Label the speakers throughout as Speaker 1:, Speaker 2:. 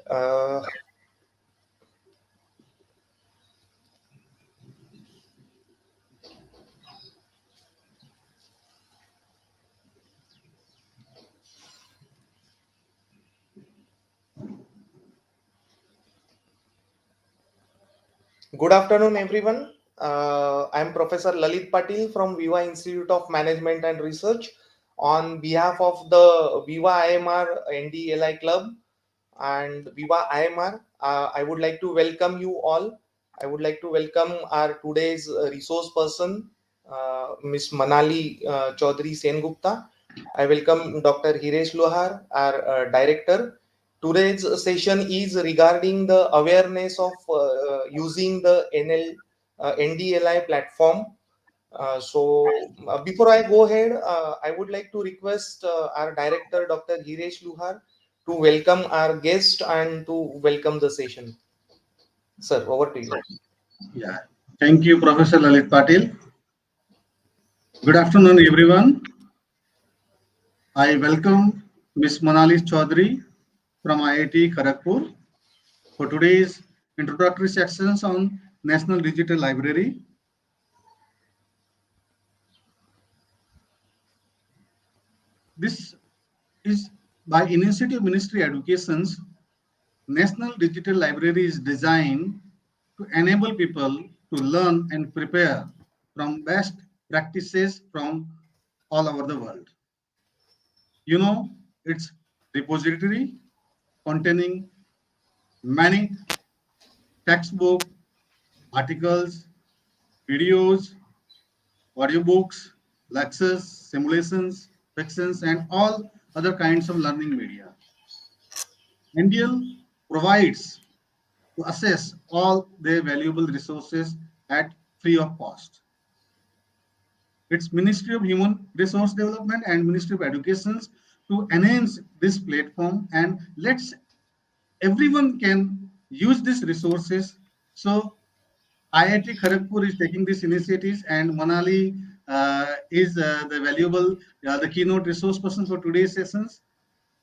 Speaker 1: Uh, Good afternoon, everyone. I'm Professor Lalit Patil from VIVA Institute of Management and Research. On behalf of the VIVA IMR NDLI Club and VIVA IMR, I would like to welcome you all. I would like to welcome our today's resource person, Ms. Manali Chaudhary Sengupta. I welcome Dr. Hiresh Lohar, our director. Today's session is regarding the awareness of using the NDLI platform. Before I go ahead, I would like to request our director, Dr. Hiresh Luhar, to welcome our guest and to welcome the session. Sir, over to you.
Speaker 2: Yeah, thank you, Professor Lalit Patil. Good afternoon, everyone. I welcome Ms. Manali Chaudhary from IIT Kharagpur for today's introductory sections on National Digital Library. This is by Initiative Ministry Education's National Digital Library is designed to enable people to learn and prepare from best practices from all over the world. You know, it's repository containing many textbook, articles, videos, audiobooks, lectures, simulations, fictions, and all other kinds of learning media. NDL provides to assess all their valuable resources at free of cost. It's Ministry of Human Resource Development and Ministry of Education to enhance this platform and let's everyone can use these resources. So IIT Kharagpur is taking these initiatives, and Manali is the valuable, the keynote resource person for today's sessions.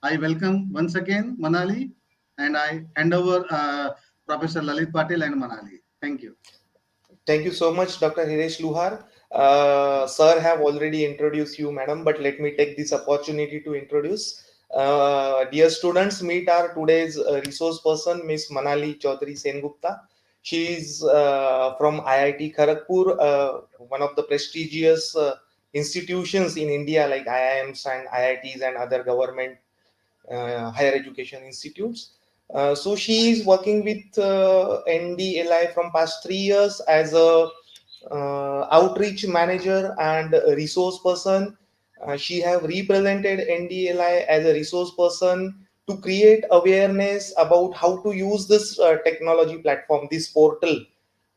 Speaker 2: I welcome once again Manali, and I hand over Professor Lalit Patil and Manali. Thank you.
Speaker 1: Thank you so much, Dr. Hiresh Luhar. Sir have already introduced you, madam, but let me take this opportunity to introduce. Dear students, meet our today's resource person, Miss Manali Chaudhary Sengupta. She is from IIT Kharagpur, one of the prestigious institutions in India like IIMs and IITs and other government higher education institutes. So she is working with NDLI from past 3 years as a outreach manager and a resource person. She have represented NDLI as a resource person to create awareness about how to use this technology platform, this portal.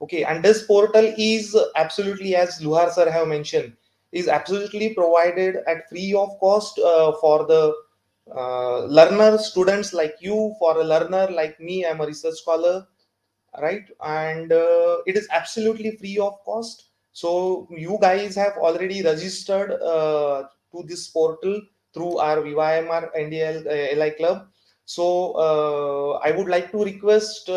Speaker 1: Okay, and this portal is absolutely, as Luhar sir have mentioned, is absolutely provided at free of cost for the learner students like you. For a learner like me, I'm a research scholar, right? And it is absolutely free of cost. So you guys have already registered to this portal through our VIVA NDL LI club. So I would like to request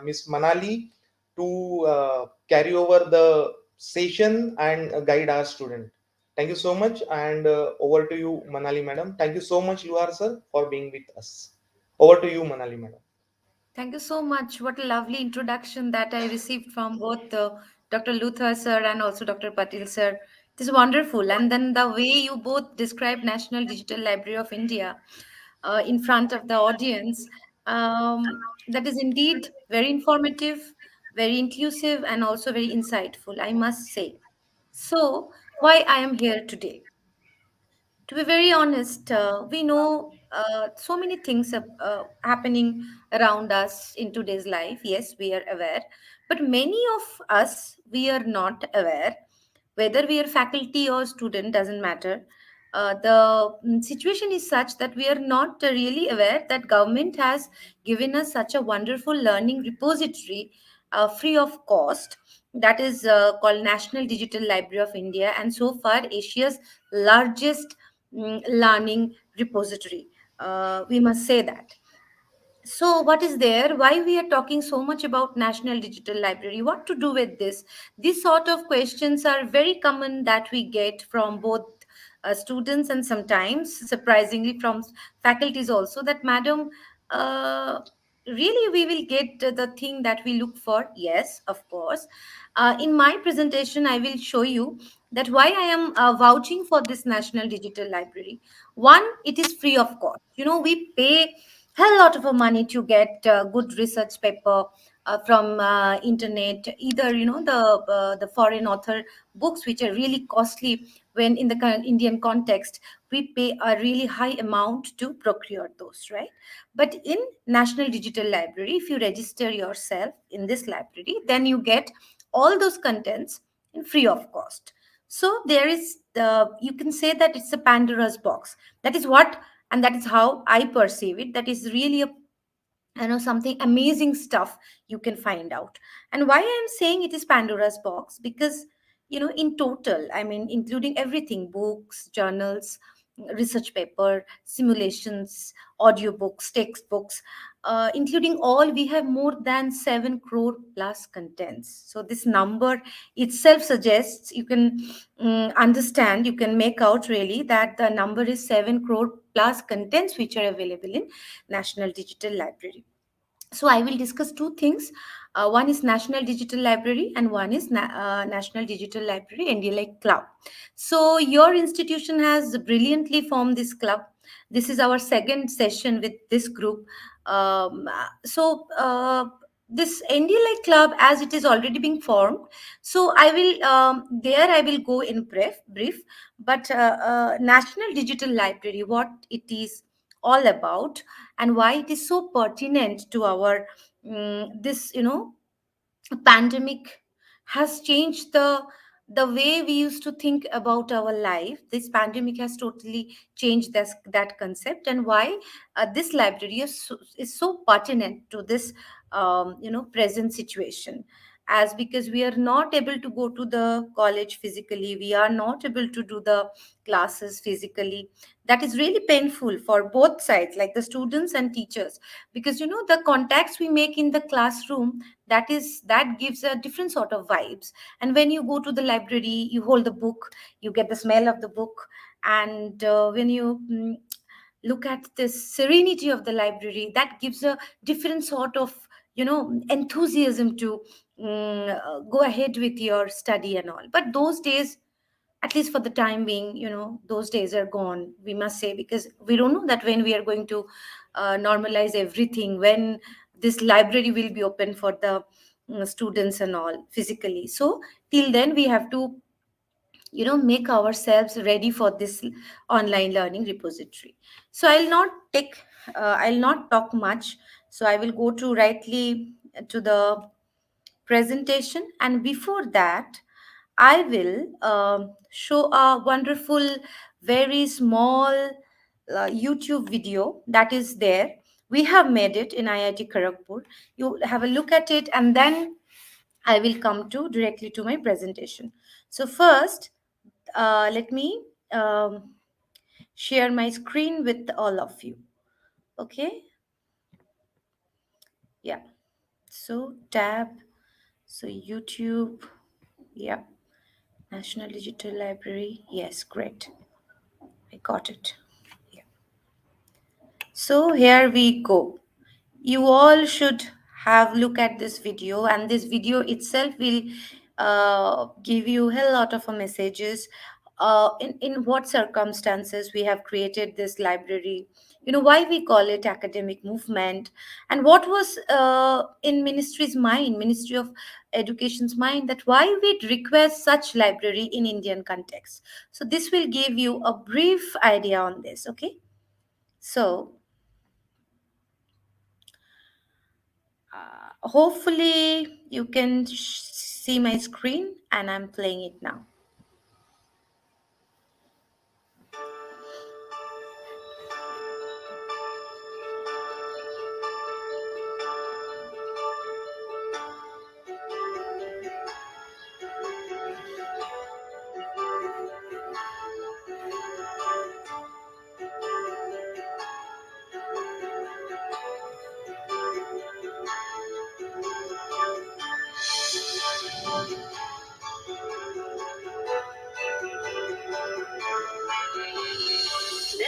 Speaker 1: Miss Manali to carry over the session and guide our student. Thank you so much, and over to you, Manali madam. Thank you so much, Luhar sir, for being with us. Over to you, Manali madam.
Speaker 3: Thank you so much. What a lovely introduction that I received from both Dr. Luthar sir and also Dr. Patil sir. It is wonderful. And then the way you both described National Digital Library of India in front of the audience, that is indeed very informative, very inclusive, and also very insightful, I must say. So, why I am here today? To be very honest, we know so many things happening around us in today's life. Yes, we are aware, but many of us we are not aware. Whether we are faculty or student doesn't matter. The situation is such that we are not really aware that government has given us such a wonderful learning repository free of cost, that is called National Digital Library of India, and so far Asia's largest learning repository. We must say that. So what is there, why we are talking so much about National Digital Library, what to do with this? These sort of questions are very common that we get from both students and sometimes surprisingly from faculties also, that madam, uh, really we will get the thing that we look for? Yes, of course. In my presentation I will show you that why I am vouching for this National Digital Library. One, it is free of cost. We pay hell lot of money to get good research paper from internet, either the foreign author books which are really costly. When in the Indian context we pay a really high amount to procure those, right? But in National Digital Library, if you register yourself in this library, then you get all those contents in free of cost. So there is the, you can say that it's a Pandora's box. That is what, and that is how I perceive it, that is really a, something amazing stuff you can find out. And why I am saying it is Pandora's box, because in total, I mean, including everything, books, journals, research paper, simulations, audiobooks, textbooks, including all, we have more than 7 crore plus contents. So this number itself suggests, you can understand, you can make out really that the number is 7 crore plus contents which are available in National Digital Library. So I will discuss two things. One is National Digital Library, and one is National Digital Library NDLI Club. So your institution has brilliantly formed this club. This is our second session with this group. This NDLI Club, as it is already being formed, so I will there I will go in brief. But National Digital Library, what it is all about, and why it is so pertinent to our this pandemic has changed the way we used to think about our life. This pandemic has totally changed that concept, and why this library is so pertinent to this present situation. As because we are not able to go to the college physically, we are not able to do the classes physically. That is really painful for both sides, like the students and teachers, because the contacts we make in the classroom, that gives a different sort of vibes. And when you go to the library, you hold the book, you get the smell of the book. And when you look at the serenity of the library, that gives a different sort of enthusiasm to go ahead with your study and all. But those days, at least for the time being, those days are gone, we must say, because we don't know that when we are going to normalize everything, when this library will be open for the students and all physically. So till then we have to make ourselves ready for this online learning repository. So I'll not talk much. So I will go to rightly to the presentation. And before that, I will show a wonderful, very small YouTube video that is there. We have made it in IIT Kharagpur. You have a look at it, and then I will come to directly to my presentation. So first, let me share my screen with all of you. Okay? Yeah. So tab. So YouTube. Yeah. National Digital Library. Yes, great. I got it. Yeah. So here we go. You all should have look at this video, and this video itself will give you a lot of messages, in what circumstances we have created this library, why we call it academic movement, and what was in Ministry of Education's mind, that why we request such library in Indian context. So this will give you a brief idea on this. Okay, so hopefully you can see my screen, and I'm playing it now.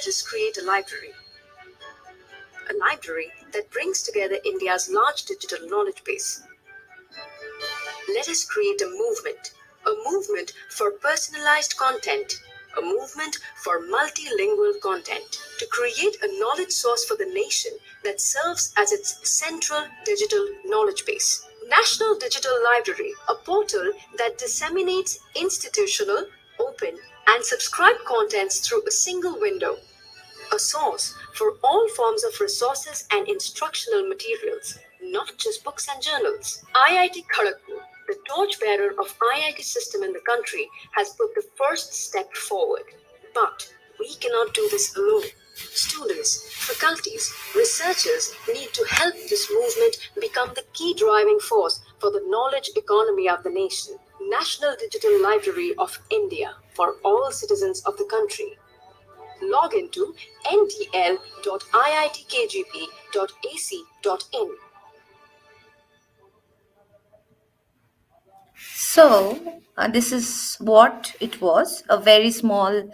Speaker 4: us create a library that brings together India's large digital knowledge base. Let us create a movement for personalized content, a movement for multilingual content, to create a knowledge source for the nation that serves as its central digital knowledge base. National Digital Library, a portal that disseminates institutional, open, and subscribed contents through a single window, a source for all forms of resources and instructional materials, not just books and journals. IIT Kharagpur, the torchbearer of IIT system in the country, has put the first step forward. But we cannot do this alone. Students, faculties, researchers need to help this movement become the key driving force for the knowledge economy of the nation. National Digital Library of India for all citizens of the country. Log into ndl.iitkgp.ac.in.
Speaker 3: So, this is what it was, a very small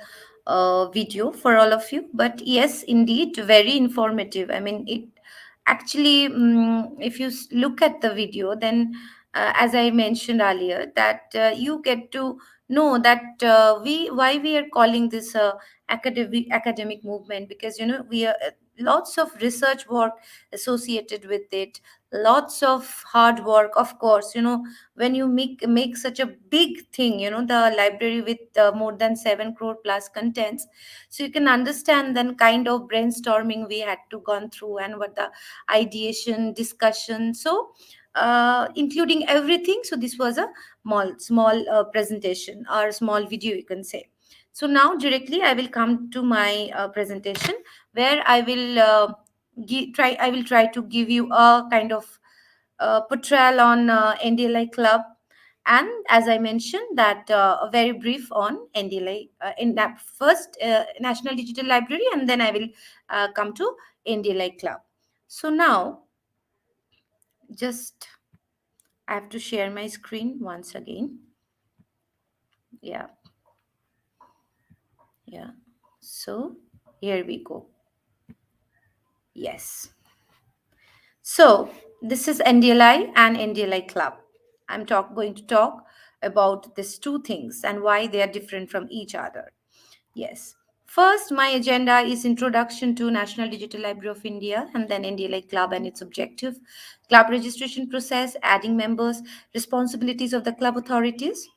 Speaker 3: video for all of you. But yes, indeed, very informative. I mean, it actually, if you look at the video, then as I mentioned earlier, that you get to know that why we are calling this academic movement, because we are lots of research work associated with it, lots of hard work, of course. When you make such a big thing, the library with more than 7 crore plus contents, so you can understand then kind of brainstorming we had to gone through, and what the ideation discussion, so including everything. So this was a small presentation or small video, you can say. So now directly I will come to my presentation, where I will try to give you a kind of portrayal on NDLI Club, and as I mentioned that a very brief on NDLI in that first National Digital Library, and then I will come to NDLI Club. So now just I have to share my screen once again. Yeah, yeah. So here we go. Yes. So this is NDLI and NDLI Club. Going to talk about these two things and why they are different from each other. Yes. First, my agenda is introduction to National Digital Library of India, and then NDLI Club and its objective, club registration process, adding members, responsibilities of the club authorities,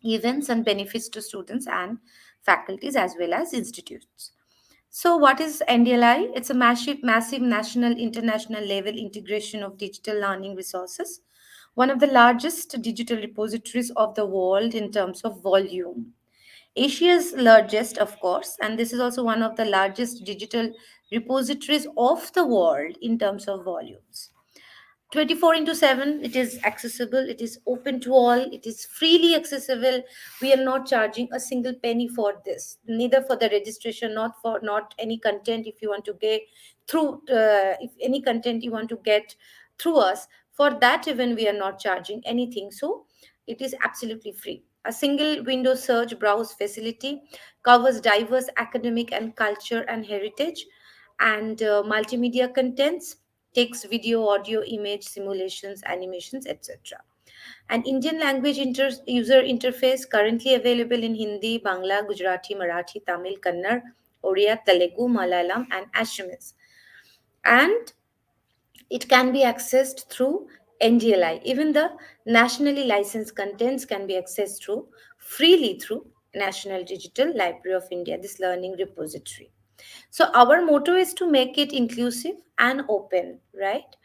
Speaker 3: events and benefits to students and faculties as well as institutes. So, what is NDLI? It's a massive national, international level integration of digital learning resources, one of the largest digital repositories of the world in terms of volume. Asia's largest, of course, and this is also one of the largest digital repositories of the world in terms of volumes. 24 into 7, it is accessible, it is open to all, it is freely accessible. We are not charging a single penny for this, neither for the registration, not any content. If you want to get through if any content you want to get through us, for that even we are not charging anything. So it is absolutely free. A single window search browse facility covers diverse academic and culture and heritage, and multimedia contents, text, video, audio, image, simulations, animations, etc. An Indian language user interface currently available in Hindi, Bangla, Gujarati, Marathi, Tamil, Kannada, Oriya, Telugu, Malayalam, and Assamese. And it can be accessed through NDLI. Even the nationally licensed contents can be accessed freely through National Digital Library of India, this learning repository. So our motto is to make it inclusive and open, right?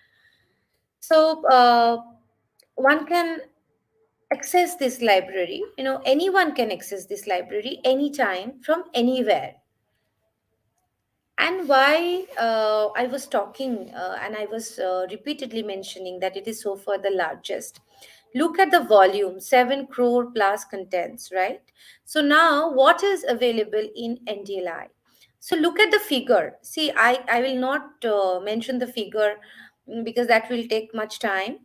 Speaker 3: So one can access this library. Anyone can access this library anytime from anywhere. And why I was talking and I was repeatedly mentioning that it is so far the largest. Look at the volume, 7 crore plus contents, right? So now what is available in NDLI? So look at the figure. See, I will not mention the figure because that will take much time,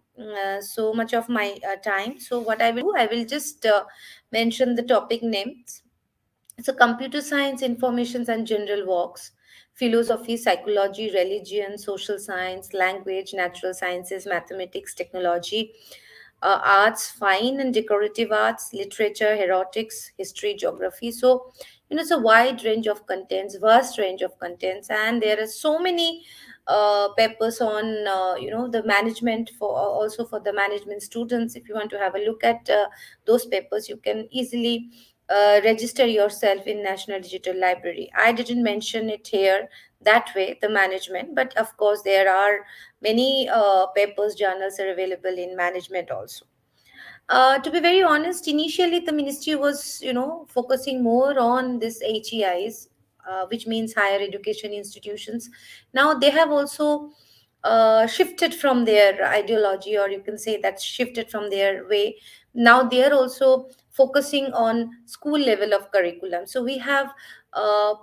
Speaker 3: so much of my time. So what I will do, I will just mention the topic names. So, computer science, information and general walks, philosophy, psychology, religion, social science, language, natural sciences, mathematics, technology, arts, fine and decorative arts, literature, erotics, history, geography. So, it's a wide range of contents, vast range of contents, and there are so many papers on, the management for also for the management students. If you want to have a look at those papers, you can easily register yourself in National Digital Library. I didn't mention it here that way, the management, but of course there are many papers, journals are available in management also. To be very honest, initially the ministry was, focusing more on this HEIs, which means higher education institutions. Now they have also shifted from their ideology, or you can say that's shifted from their way. Now they are also focusing on school level of curriculum. So we have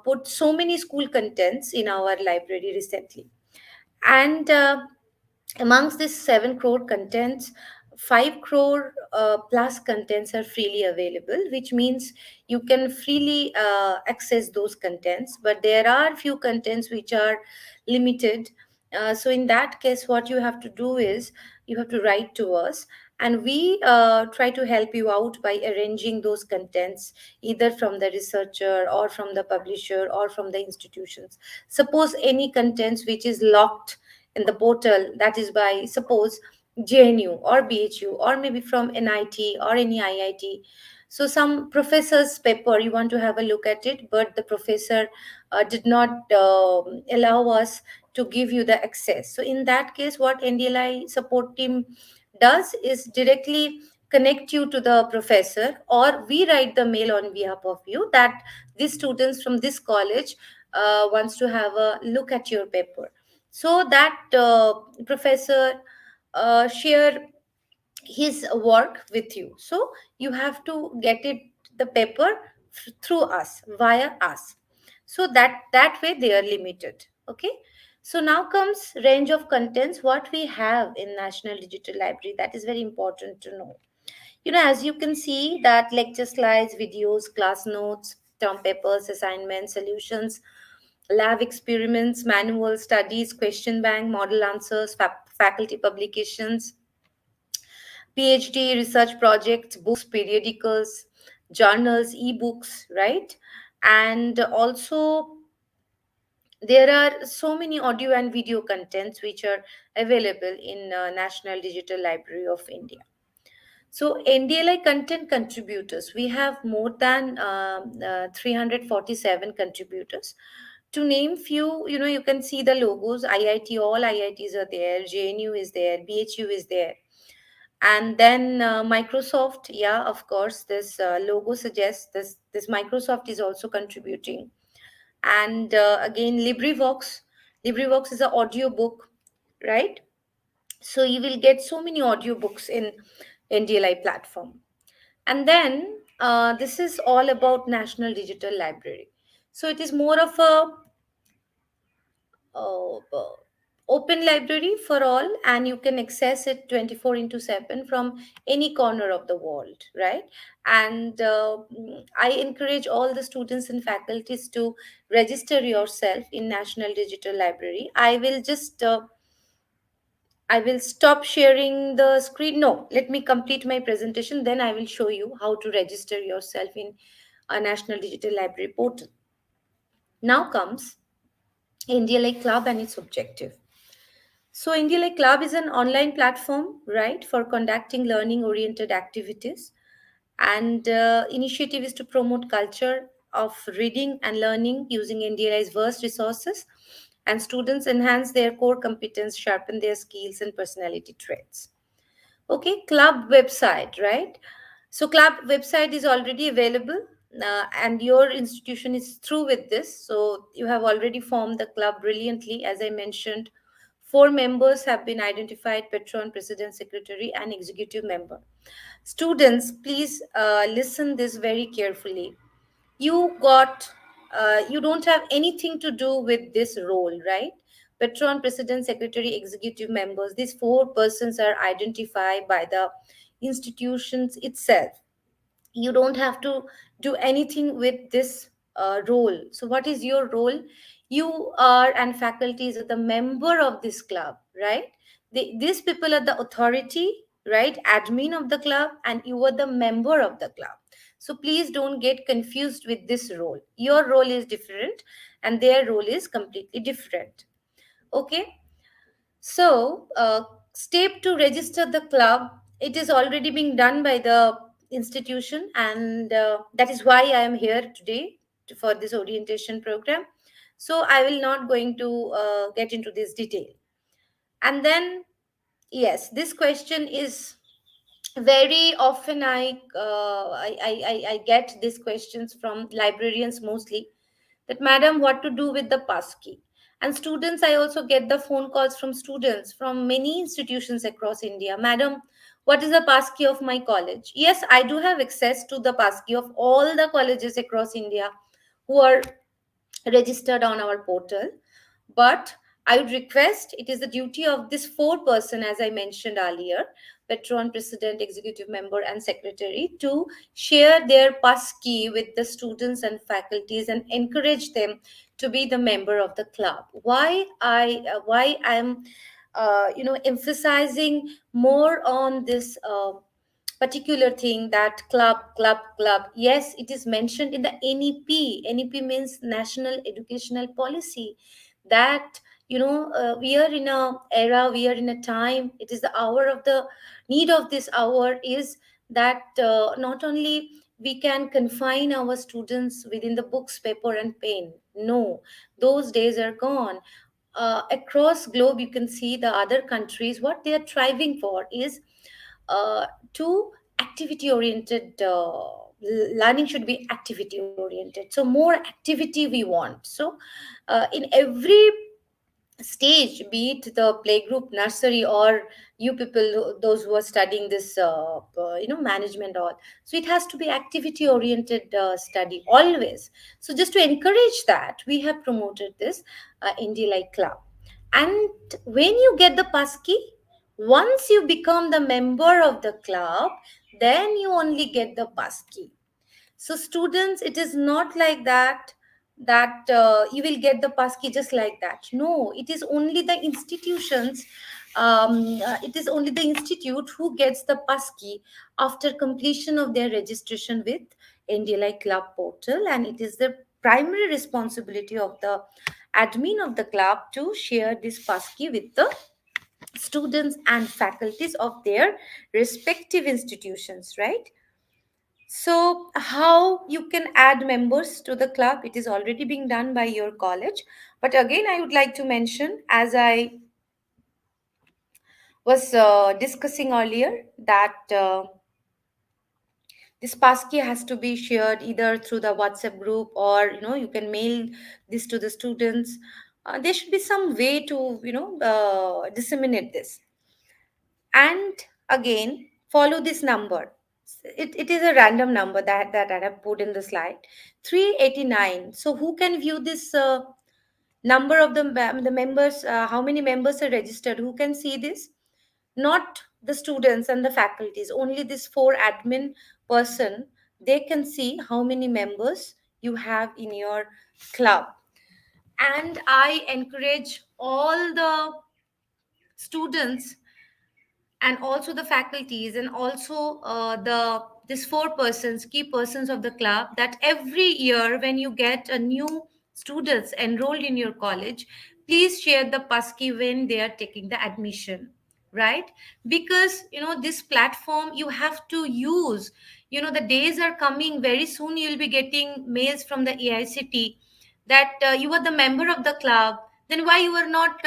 Speaker 3: put so many school contents in our library recently, and amongst these 7 crore contents, 5 crore plus contents are freely available, which means you can freely access those contents, but there are few contents which are limited. So in that case, what you have to do is you have to write to us, and we try to help you out by arranging those contents either from the researcher or from the publisher or from the institutions. Suppose any contents which is locked in the portal, that is by suppose JNU or BHU or maybe from NIT or any IIT. So some professor's paper you want to have a look at it, but the professor did not allow us to give you the access. So in that case, what NDLI support team does is directly connect you to the professor, or we write the mail on behalf of you that these students from this college wants to have a look at your paper, so that professor share his work with you. So you have to get it, the paper, through us, via us. So that way they are limited. Okay. So now comes range of contents what we have in National Digital Library. That is very important to know. As you can see that lecture slides, videos, class notes, term papers, assignments, solutions, lab experiments, manual studies, question bank, model answers, faculty publications, PhD research projects, books, periodicals, journals, ebooks, right? And also there are so many audio and video contents which are available in National Digital Library of India. So NDLI content contributors, we have more than 347 contributors. To name few, you can see the logos. IIT, all IITs are there. JNU is there. BHU is there. And then Microsoft, yeah, of course, this logo suggests this Microsoft is also contributing. And again, LibriVox is an audio book, right? So you will get so many audiobooks in NDLI platform. And then this is all about National Digital Library. So it is more of a open library for all, and you can access it 24 into 7 from any corner of the world, right? And I encourage all the students and faculties to register yourself in National Digital Library. I will stop sharing the screen. No, let me complete my presentation. Then I will show you how to register yourself in a National Digital Library portal. Now comes NDLI Club and its objective. So NDLI Club is an online platform, right, for conducting learning-oriented activities. And initiative is to promote culture of reading and learning using NDLI's vast resources, and students enhance their core competence, sharpen their skills and personality traits. Okay, club website, right? So club website is already available, and your institution is through with this. So you have already formed the club brilliantly. As I mentioned, 4 members have been identified: patron, president, secretary, and executive member. Students, please listen this very carefully. You don't have anything to do with this role, right? Patron, president, secretary, executive members, these 4 persons are identified by the institutions itself. You don't have to do anything with this role. So what is your role? You are, and faculties are the member of this club, right? These people are the authority, right, admin of the club, and you are the member of the club. So please don't get confused with this role. Your role is different and their role is completely different. Okay. So, step to register the club, it is already being done by the institution, and that is why I am here today for this orientation program. So, I will not going to get into this detail. And then, yes, this question is very often I get these questions from librarians mostly, that madam, what to do with the passkey? And students, I also get the phone calls from students from many institutions across India. Madam, what is the passkey of my college? Yes, I do have access to the passkey of all the colleges across India who are registered on our portal. But I would request, it is the duty of this four-person, as I mentioned earlier, patron, president, executive member, and secretary, to share their passkey with the students and faculties and encourage them to be the member of the club. Why I'm emphasizing more on this particular thing, that club. Yes, it is mentioned in the NEP. NEP means National Educational Policy. That we are in a era, we are in a time, it is the hour of the need of this hour is that not only we can confine our students within the books, paper and pen. No, those days are gone. Across globe, you can see the other countries, what they are striving for is uh, to activity oriented. Learning should be activity oriented, so more activity we want. So in every stage, be it the playgroup, nursery, or you people, those who are studying this management, all, so it has to be activity oriented study always. So just to encourage that, we have promoted this NDLI club. And when you get the passkey, once you become the member of the club, then you only get the passkey. So students, it is not like that you will get the passkey just like that. No, it is only the institutions. It is only the institute who gets the passkey after completion of their registration with NDLI Club portal, and it is the primary responsibility of the admin of the club to share this passkey with the students and faculties of their respective institutions, right? So, how you can add members to the club? It is already being done by your college. But again, I would like to mention, as I was discussing earlier, that this passkey has to be shared either through the WhatsApp group, or you can mail this to the students. There should be some way to disseminate this. And again, follow this number. It is a random number that I have put in the slide, 389. So who can view this number of the members, how many members are registered, who can see this? Not the students and the faculties, only this four admin person, they can see how many members you have in your club. And I encourage all the students and also the faculties, and also the these four persons, key persons of the club, that every year when you get a new students enrolled in your college, please share the passkey when they are taking the admission, right? Because this platform you have to use. The days are coming very soon, you'll be getting mails from the AICT that you are the member of the club, then why you are not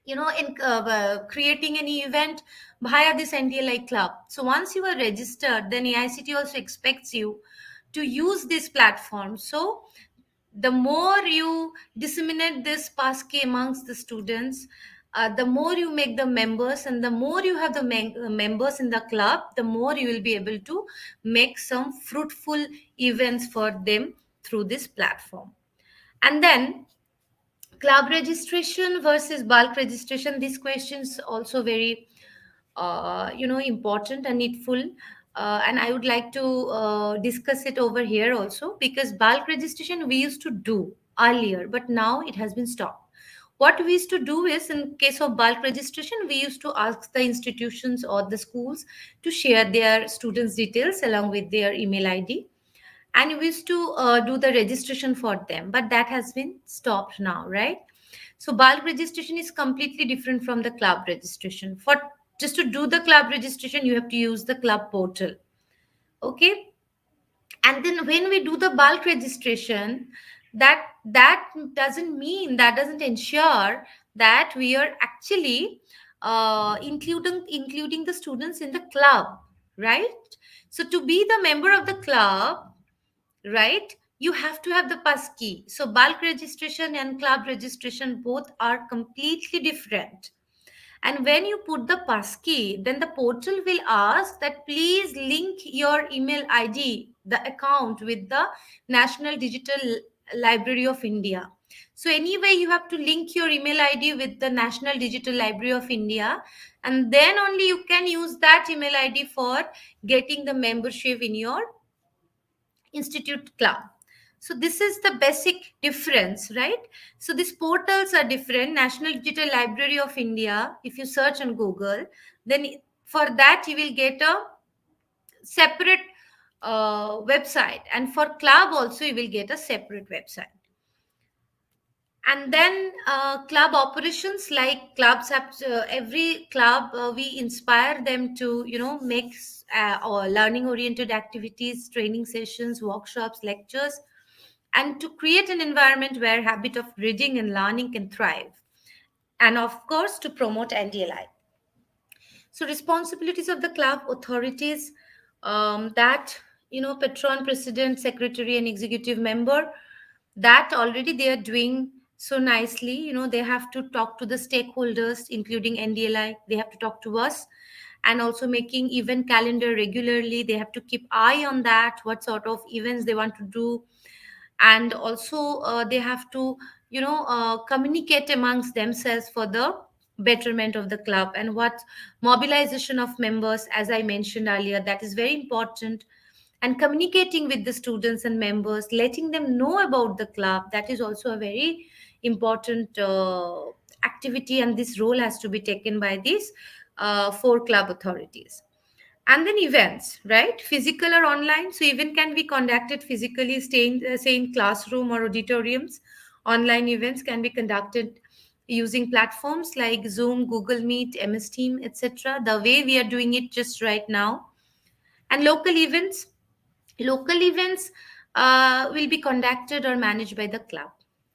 Speaker 3: in creating any event via this NDLI club. So once you are registered, then AICT also expects you to use this platform. So the more you disseminate this passkey amongst the students, the more you make the members, and the more you have the members in the club, the more you will be able to make some fruitful events for them through this platform. And then club registration versus bulk registration, this question is also very important and needful. and I would like to discuss it over here also, because bulk registration we used to do earlier, but now it has been stopped. What we used to do is, in case of bulk registration, we used to ask the institutions or the schools to share their students' details along with their email ID, and we used to do the registration for them. But that has been stopped now, right? So bulk registration is completely different from the club registration. For just to do the club registration, you have to use the club portal. Okay, and then when we do the bulk registration, that doesn't ensure that we are actually including the students in the club, right? So to be the member of the club, right, you have to have the pass key. So bulk registration and club registration both are completely different. And when you put the passkey, then the portal will ask that please link your email ID, the account, with the National Digital Library of India. So anyway, you have to link your email ID with the National Digital Library of India, and then only you can use that email ID for getting the membership in your institute club. So this is the basic difference, right? So these portals are different. National Digital Library of India, if you search on Google, then for that you will get a separate website, and for club also you will get a separate website. And then club operations, like clubs have every club, we inspire them to make or learning oriented activities, training sessions, workshops, lectures, and to create an environment where habit of reading and learning can thrive, and of course to promote NDLI. So responsibilities of the club authorities, that patron, president, secretary, and executive member, that already they are doing so nicely. They have to talk to the stakeholders, including NDLI. They have to talk to us, and also making event calendar regularly. They have to keep eye on that, what sort of events they want to do. And also they have to communicate amongst themselves for the betterment of the club, and what mobilization of members, as I mentioned earlier, that is very important. And communicating with the students and members, letting them know about the club, that is also a very important activity, and this role has to be taken by these four club authorities. And then events, right, physical or online. So event can be conducted physically, say in classroom or auditoriums. Online events can be conducted using platforms like Zoom, Google Meet, MS Team, etc., the way we are doing it just right now. And local events will be conducted or managed by the club,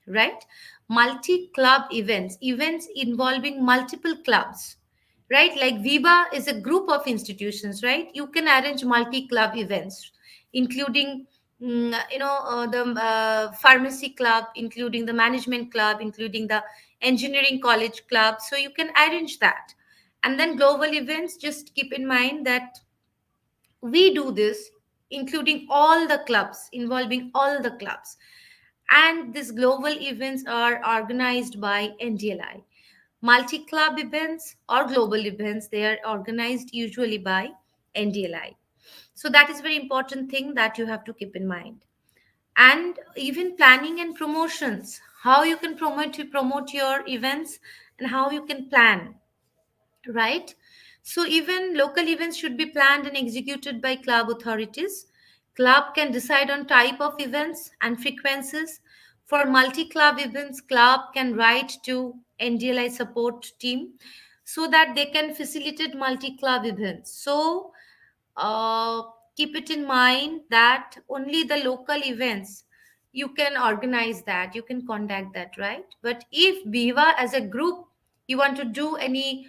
Speaker 3: right? Multi club events involving multiple clubs, right? Like VIVA is a group of institutions, right? You can arrange multi club events, including the pharmacy club, including the management club, including the engineering college club. So you can arrange that. And then global events, just keep in mind that we do this including all the clubs, involving all the clubs. And these global events are organized by NDLI. Multi club events or global events, they are organized usually by NDLI. So that is very important thing that you have to keep in mind. And even planning and promotions, how you can promote your events, and how you can plan, right? So even local events should be planned and executed by club authorities. Club can decide on type of events and frequencies. For multi-club events, club can write to NDLI support team so that they can facilitate multi-club events. So uh, keep it in mind that only the local events you can organize, that you can conduct that, right? But if Viva as a group, you want to do any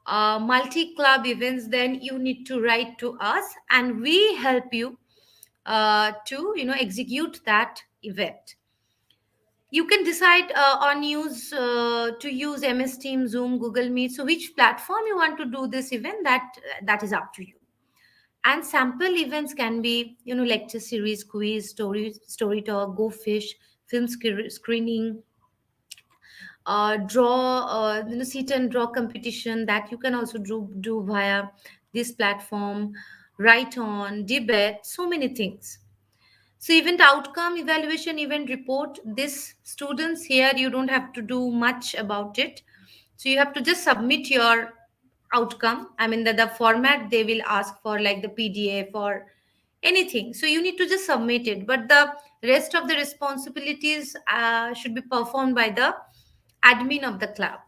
Speaker 3: multi club events, then you need to write to us, and we help you to execute that event. You can decide on use to use MS Team, Zoom, Google Meet. So which platform you want to do this event, that is up to you. And sample events can be lecture series, quiz, story talk, go fish, film screening, draw sit and draw competition, that you can also do via this platform. write on, debate, so many things. So event outcome evaluation, event report, this students here, you don't have to do much about it. So you have to just submit your outcome. I mean the format they will ask for, like the PDF or anything. So you need to just submit it. But the rest of the responsibilities should be performed by the admin of the club.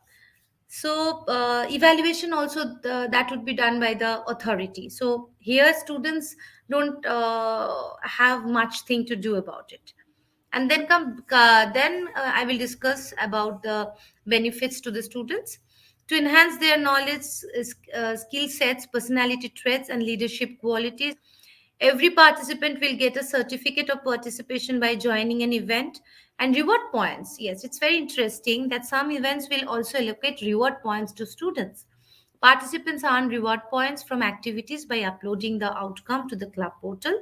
Speaker 3: So evaluation also that would be done by the authority. So here students don't have much thing to do about it. And then I will discuss about the benefits to the students. To enhance their knowledge, skill sets, personality traits, and leadership qualities, every participant will get a certificate of participation by joining an event and reward points. Yes, it's very interesting that some events will also allocate reward points to students. Participants earn reward points from activities by uploading the outcome to the club portal.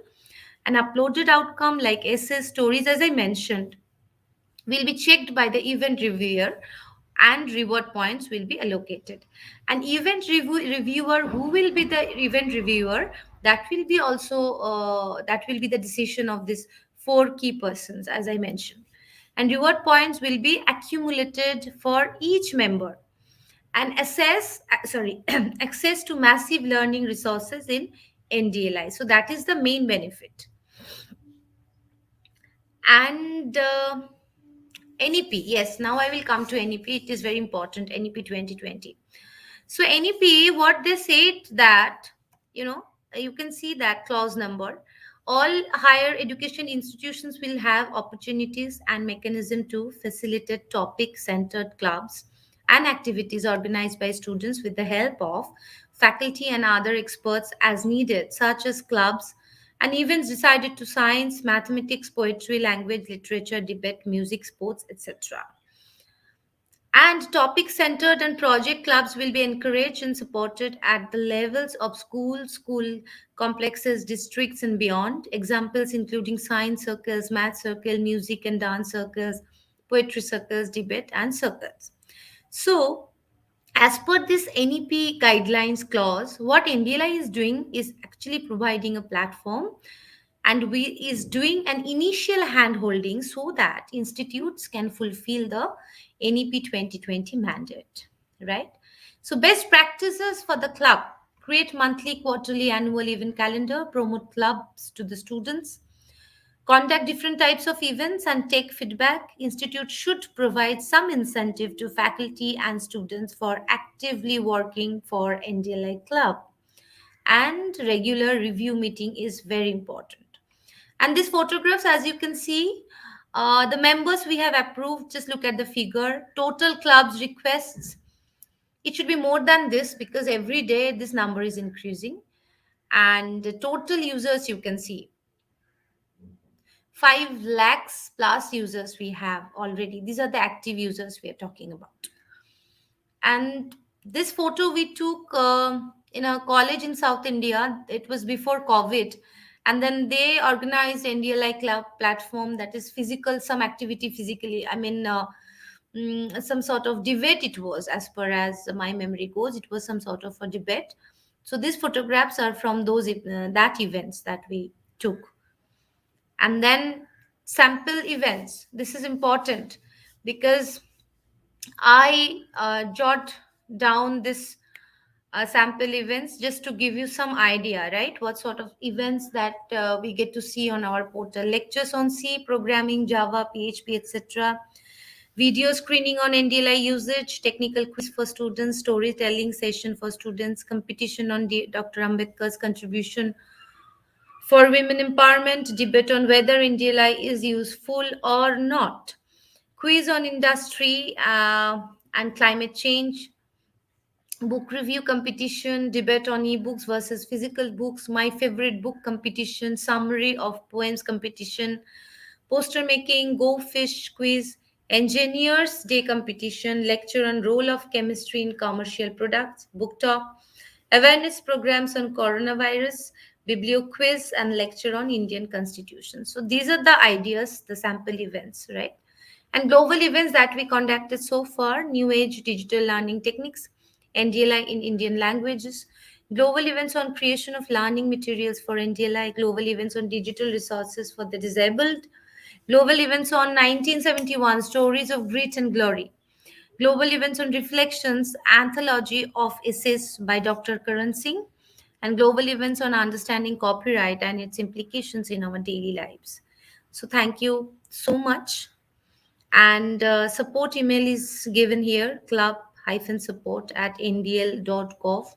Speaker 3: An uploaded outcome like essays, stories, as I mentioned, will be checked by the event reviewer and reward points will be allocated. An reviewer, who will be the event reviewer, that will be also that will be the decision of these four key persons, as I mentioned. And reward points will be accumulated for each member and access to massive learning resources in NDLI. So that is the main benefit. And NEP, yes, now I will come to NEP. It is very important, NEP 2020. So NEP, what they said that, you know, you can see that clause number. All higher education institutions will have opportunities and mechanism to facilitate topic-centered clubs and activities organized by students with the help of faculty and other experts as needed, such as clubs and events decided to science, mathematics, poetry, language, literature, debate, music, sports, etc. And topic centered and project clubs will be encouraged and supported at the levels of school complexes, districts, and beyond. Examples including science circles, math circle, music and dance circles, poetry circles, debate, and circles. So, as per this NEP guidelines clause, what NDLI is doing is actually providing a platform, and we is doing an initial hand holding so that institutes can fulfill the NEP 2020 mandate, right? So best practices for the club: create monthly, quarterly, annual event calendar, promote clubs to the students, conduct different types of events and take feedback. Institute should provide some incentive to faculty and students for actively working for NDLI club, and regular review meeting is very important. And these photographs, as you can see, the members we have approved, just look at the figure. Total clubs requests, it should be more than this because every day this number is increasing. And the total users, you can see 5 lakhs plus users we have already. These are the active users we are talking about. And this photo we took in a college in South India. It was before COVID. And then they organized NDLI club platform, that is physical, some activity physically. I mean, some sort of debate it was, as per as my memory goes. It was some sort of a debate. So these photographs are from those that events that we took. And then sample events. This is important because I jot down this sample events just to give you some idea, right? What sort of events that we get to see on our portal: lectures on C programming, Java, PHP, etc. Video screening on NDLI usage, technical quiz for students, storytelling session for students, competition on Dr. Ambedkar's contribution for women empowerment, debate on whether NDLI is useful or not, quiz on industry and climate change, book review competition, debate on ebooks versus physical books, my favorite book competition, summary of poems competition, poster making, go fish quiz, engineers day competition, lecture on role of chemistry in commercial products, book talk, awareness programs on coronavirus, biblio quiz, and lecture on Indian constitution. So these are the ideas, the sample events, right? And global events that we conducted so far: new age digital learning techniques, NDLI in Indian languages, global events on creation of learning materials for NDLI, global events on digital resources for the disabled, global events on 1971 stories of grit and glory, global events on reflections, anthology of essays by Dr. Karan Singh, and global events on understanding copyright and its implications in our daily lives. So, thank you so much. And support email is given here, club-support at ndl.gov.in.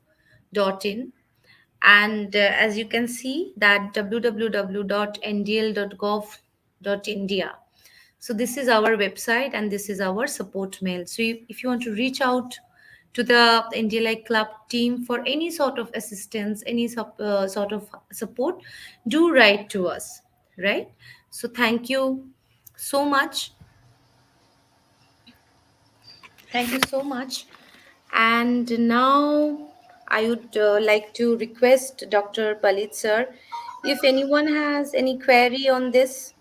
Speaker 3: And as you can see, that www.ndl.gov.india. So this is our website and this is our support mail. So if you want to reach out to the NDLI Club team for any sort of assistance, any sort of support, do write to us, right? So thank you so much. Thank you so much. And now I would like to request Dr. Palit sir, if anyone has any query on this,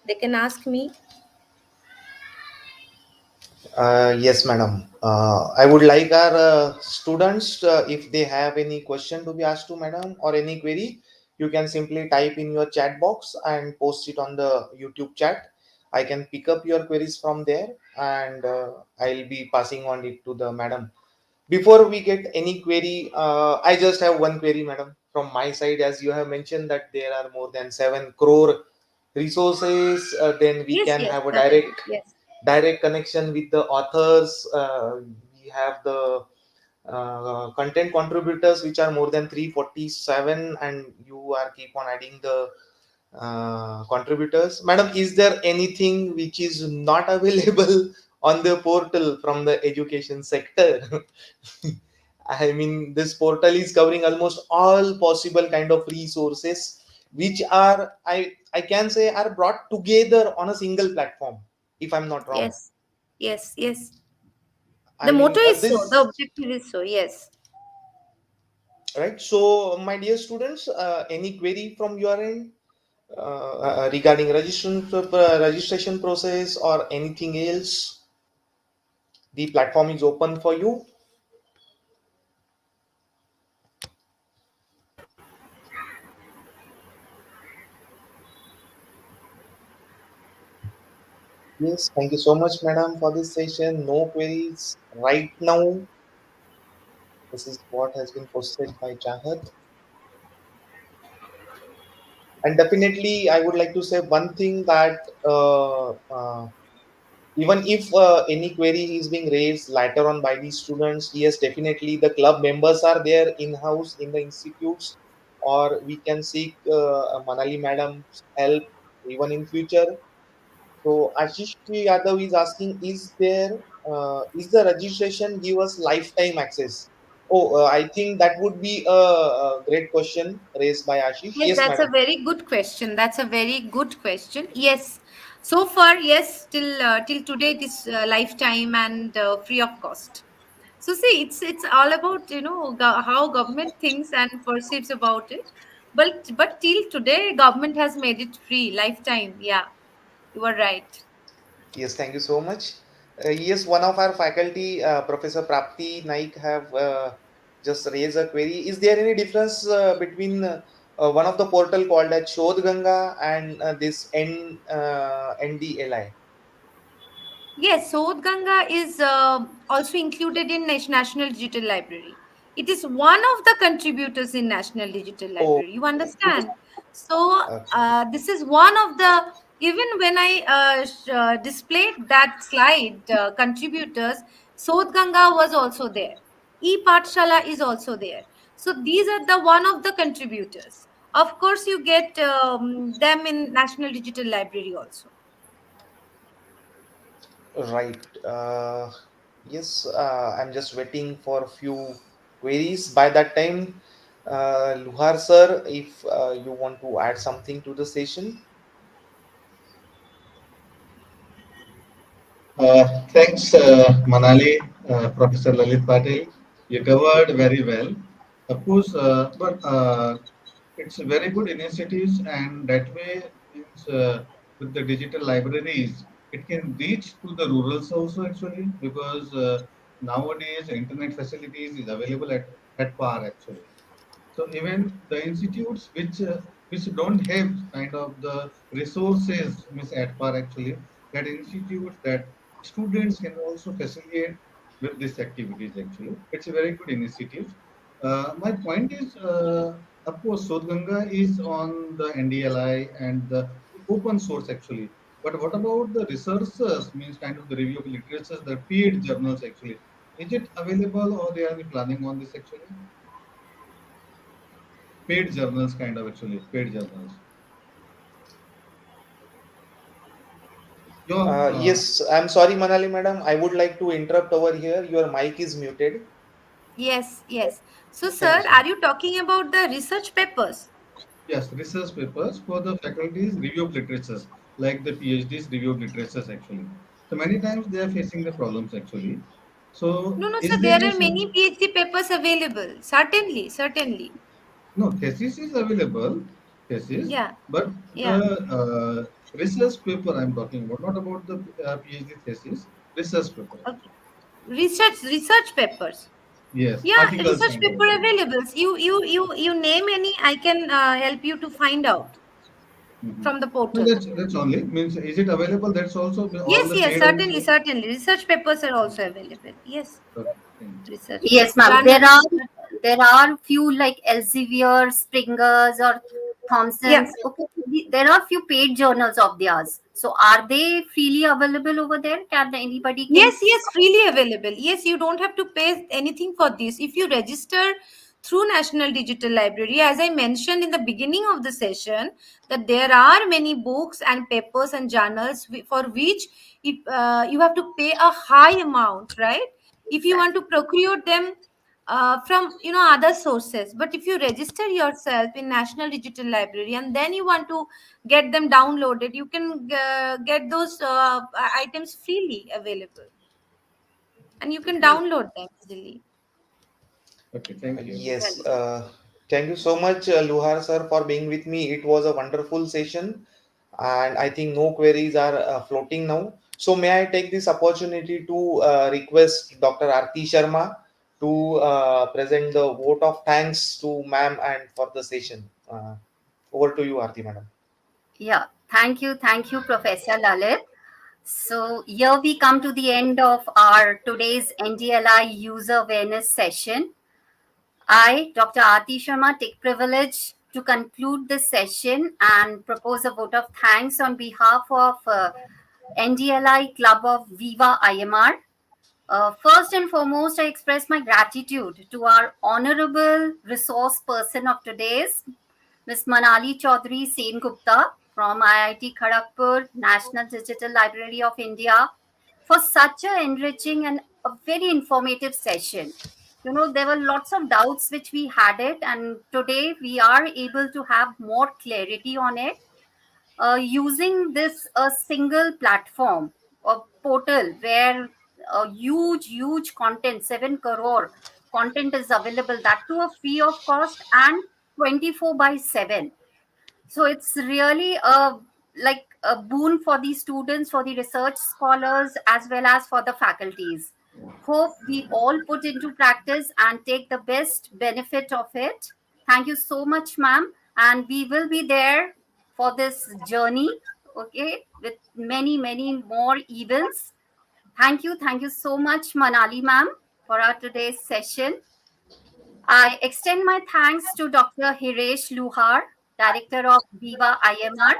Speaker 3: they can ask me.
Speaker 1: Yes, madam. I would like our students, if they have any question to be asked to madam or any query, you can simply type in your chat box and post it on the YouTube chat. I can pick up your queries from there, and I'll be passing on it to the madam. Before we get any query, I just have one query, madam, from my side. As you have mentioned that there are more than 7 crore resources, then we
Speaker 3: Yes,
Speaker 1: can
Speaker 3: yes,
Speaker 1: have a
Speaker 3: certainly. Yes.
Speaker 1: direct connection with the authors. We have the content contributors which are more than 347, and you are keep on adding the contributors. Madam, is there anything which is not available on the portal from the education sector? I mean, this portal is covering almost all possible kind of resources, which are, I can say, are brought together on a single platform, if I'm not wrong.
Speaker 3: Yes. Yes. Yes. The
Speaker 1: I
Speaker 3: motto
Speaker 1: mean,
Speaker 3: is so, the
Speaker 1: this
Speaker 3: objective is so. Yes.
Speaker 1: right. So, my dear students, any query from your end regarding registration process or anything else? The platform is open for you. Yes, thank you so much, madam, for this session. No queries right now. This is what has been posted by Chahat. And definitely, I would like to say one thing that even if any query is being raised later on by the students, yes, definitely the club members are there in house in the institutes, or we can seek Manali madam's help even in future. So Ashish Yadav is asking, is the registration give us lifetime access? Oh, I think that would be a great question raised by Ashish.
Speaker 3: Yes,
Speaker 1: Yes,
Speaker 3: that's a
Speaker 1: madam.
Speaker 3: very good question. That's a very good question. Yes. So far, yes, till today it is lifetime and free of cost. So see, it's all about how government thinks and perceives about it. But till today, government has made it free, lifetime. Yeah, you are right.
Speaker 1: Yes, thank you so much. Yes, one of our faculty, Professor Prapti Naik, have just raised a query. Is there any difference between one of the portal called as Shodh Ganga and this NDLI?
Speaker 3: Yes, Sodh Ganga is also included in National Digital Library. It is one of the contributors in National Digital
Speaker 1: Oh,
Speaker 3: Library. You understand? So
Speaker 1: okay.
Speaker 3: this is one of the, even when I displayed that slide, contributors, Sodh Ganga was also there. E Patshala is also there. So these are the one of the contributors. Of course, you get them in National Digital Library also.
Speaker 1: Right. Yes, I'm just waiting for a few queries. By that time, Luhar sir, if you want to add something to the session.
Speaker 2: Thanks, Manali, Professor Lalit Patel. You covered very well. Of course, but it's a very good initiatives, and that way, means, with the digital libraries, it can reach to the rurals also actually, because nowadays internet facilities is available at par actually. So even the institutes which don't have kind of the resources, Miss at par actually, that institutes that students can also facilitate with these activities actually. It's a very good initiative. My point is, of course, Sodh is on the NDLI and the open source actually. But what about the researchers, means kind of the review of literature, the paid journals actually? Is it available or they are planning on this actually? Paid journals kind of actually, paid journals. Your
Speaker 1: Yes, I'm sorry, Manali madam. I would like to interrupt over here. Your mic is muted.
Speaker 3: Yes, yes. So,
Speaker 2: thank you
Speaker 3: sir,
Speaker 2: so
Speaker 3: are
Speaker 2: much.
Speaker 3: you talking about the research papers?
Speaker 2: Yes, research papers for the faculties review of literatures, like the PhDs review of literatures actually. So many times they are facing the problems actually. So
Speaker 3: No, no, sir.
Speaker 2: is
Speaker 3: There
Speaker 2: there
Speaker 3: are many
Speaker 2: some,
Speaker 3: PhD papers available. Certainly, certainly.
Speaker 2: no, thesis is available, thesis,
Speaker 3: Yeah,
Speaker 2: but the
Speaker 3: yeah.
Speaker 2: research paper I'm talking about, not about the PhD thesis, research paper
Speaker 3: Okay.
Speaker 2: actually.
Speaker 3: Research papers.
Speaker 2: Yes,
Speaker 3: Yeah,
Speaker 2: articles
Speaker 3: research
Speaker 2: kind of
Speaker 3: paper
Speaker 2: actually.
Speaker 3: available. You name any. I can help you to find out
Speaker 2: Mhm.
Speaker 3: from the
Speaker 2: No,
Speaker 3: portal.
Speaker 2: that's only means is it available? That's also all
Speaker 3: Yes,
Speaker 2: the
Speaker 3: yes,
Speaker 2: paid
Speaker 3: certainly,
Speaker 2: also.
Speaker 3: certainly. Research papers are also available. Yes,
Speaker 2: Okay, thank you.
Speaker 3: research
Speaker 5: Yes, ma'am.
Speaker 3: journals.
Speaker 5: There are few like Elsevier, Springer's, or
Speaker 3: Yeah.
Speaker 5: Thompson's. Okay, there are few paid journals of theirs. So are they freely available over there? Can anybody can?
Speaker 3: Yes, yes, freely available. Yes, you don't have to pay anything for this. If you register through National Digital Library, as I mentioned in the beginning of the session, that there are many books and papers and journals for which you have to pay a high amount, right? If you want to
Speaker 5: Exactly.
Speaker 3: procure them from other sources, but if you register yourself in National Digital Library and then you want to get them downloaded, you can get those items freely available, and you can
Speaker 5: Great.
Speaker 3: download them easily.
Speaker 2: Okay, thank you.
Speaker 1: Yes,
Speaker 5: Very good.
Speaker 1: thank you so much, Luhar sir, for being with me. It was a wonderful session, and I think no queries are floating now. So, may I take this opportunity to request Dr. Aarti Sharma to present the vote of thanks to ma'am and for the session. Over to you, Aarti madam.
Speaker 5: Yeah. Thank you, Professor Lalit. So here we come to the end of our today's NDLI user awareness session. I, Dr. Aarti Sharma, take privilege to conclude this session and propose a vote of thanks on behalf of NDLI Club of VIVA IMR. First and foremost, I express my gratitude to our honorable resource person of today's, Ms. Manali Chaudhary Sen Gupta from IIT Kharagpur, National Digital Library of India, for such a enriching and a very informative session. You know, there were lots of doubts which we had it, and today we are able to have more clarity on it using this a single platform or portal where a huge content, 7 crore content is available, that to a free of cost and 24 by 7. So it's really a like a boon for the students, for the research scholars, as well as for the faculties. Hope we all put into practice and take the best benefit of it. Thank you so much, ma'am, and we will be there for this journey, okay, with many more events. Thank you so much, Manali ma'am, for our today's session. I extend my thanks to Dr. Hiresh Luhar, Director of Viva IMR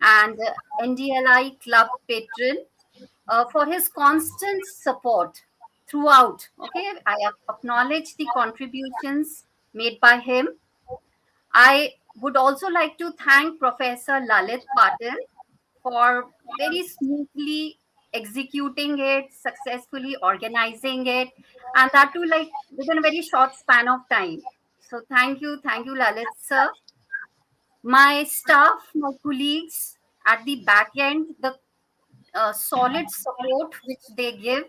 Speaker 5: and NDLI Club patron, for his constant support throughout. Okay, I acknowledge the contributions made by him. I would also like to thank Professor Lalit Patil for very smoothly executing it, successfully organizing it, and that too like within a very short span of time. So thank you, Lalit sir. My staff, my colleagues at the back end, the solid support which they give.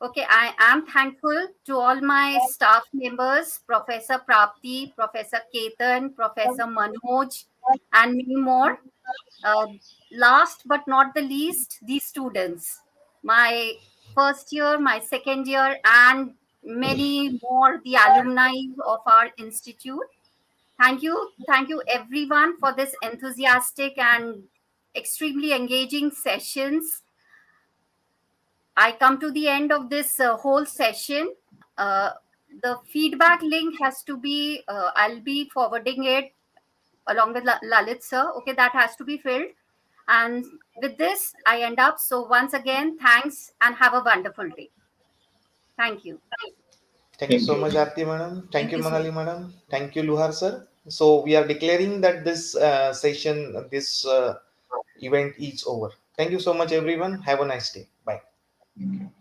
Speaker 5: Okay, I am thankful to all my staff members, Professor Prapti, Professor Ketan, Professor Manoj, and many more. Uh, Last but not the least, the students. My first year, my second year, and many more, the alumni of our institute. Thank you everyone for this enthusiastic and extremely engaging sessions. I come to the end of this whole session. Uh, the feedback link has to be, I'll be forwarding it along with Lalit sir. Okay, that has to be filled. And with this, I end up. So once again, thanks and have a wonderful day. Thank you.
Speaker 1: Thank you so much, Aarti madam. Thank
Speaker 3: Thank
Speaker 1: you,
Speaker 3: you so
Speaker 1: Manali madam. Thank you, Luhar sir. So we are declaring that this session, this event is over. Thank you so much, everyone. Have a nice day. Bye.
Speaker 2: Thank you.